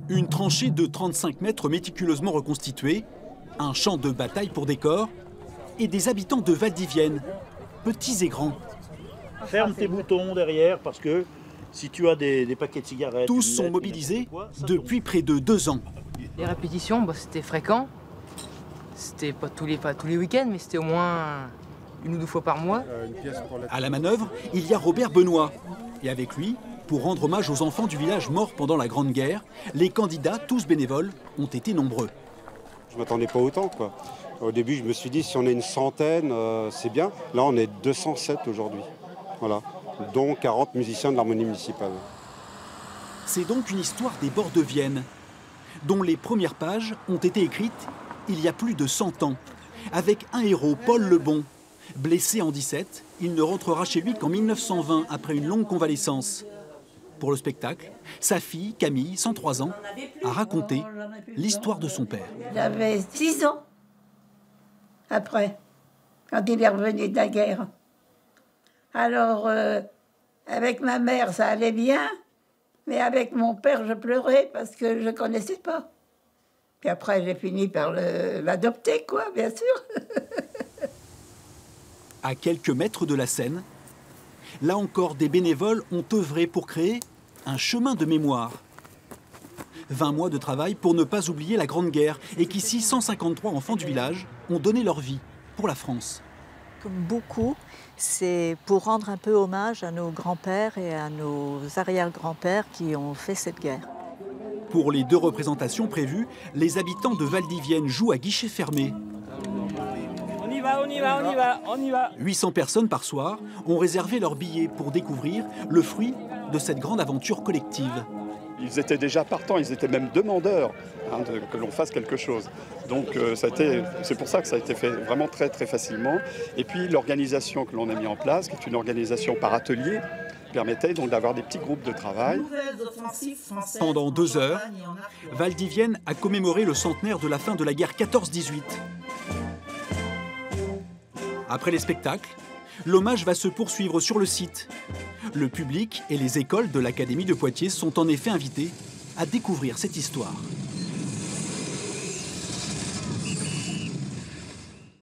Une tranchée de 35 mètres méticuleusement reconstituée, un champ de bataille pour décor et des habitants de Valdivienne, petits et grands. Ferme tes boutons derrière parce que si tu as des paquets de cigarettes... Tous sont mobilisés depuis près de 2 ans. Les répétitions, c'était fréquent. C'était pas tous les week-ends, mais c'était au moins 1 ou 2 fois par mois. À la manœuvre, il y a Robert Benoît. Et avec lui, pour rendre hommage aux enfants du village morts pendant la Grande Guerre, les candidats, tous bénévoles, ont été nombreux. Je ne m'attendais pas autant, quoi. Au début, je me suis dit, si on est une centaine, c'est bien. Là, on est 207 aujourd'hui. Voilà. Dont 40 musiciens de l'harmonie municipale. C'est donc une histoire des bords de Vienne, dont les premières pages ont été écrites il y a plus de 100 ans, avec un héros, Paul Lebon. Blessé en 17, il ne rentrera chez lui qu'en 1920, après une longue convalescence. Pour le spectacle, sa fille, Camille, 103 ans, a raconté l'histoire de son père. J'avais 6 ans, après, quand il est revenu de la guerre. Alors, avec ma mère, ça allait bien, mais avec mon père, je pleurais parce que je ne connaissais pas. Puis après, j'ai fini par l'adopter, quoi, bien sûr. À quelques mètres de la scène, là encore, des bénévoles ont œuvré pour créer un chemin de mémoire. 20 mois de travail pour ne pas oublier la Grande Guerre et qu'ici, 153 enfants du village ont donné leur vie pour la France. Comme beaucoup, c'est pour rendre un peu hommage à nos grands-pères et à nos arrière-grands-pères qui ont fait cette guerre. Pour les 2 représentations prévues, les habitants de Valdivienne jouent à guichet fermé. On y va, on y va, on y va, on y va. 800 personnes par soir ont réservé leur billet pour découvrir le fruit de cette grande aventure collective. Ils étaient déjà partants, ils étaient même demandeurs que l'on fasse quelque chose. Donc c'est pour ça que ça a été fait vraiment très très facilement. Et puis l'organisation que l'on a mis en place, qui est une organisation par atelier, permettait donc d'avoir des petits groupes de travail. Pendant 2 heures, Valdivienne a commémoré le centenaire de la fin de la guerre 14-18. Après les spectacles, l'hommage va se poursuivre sur le site. Le public et les écoles de l'Académie de Poitiers sont en effet invités à découvrir cette histoire.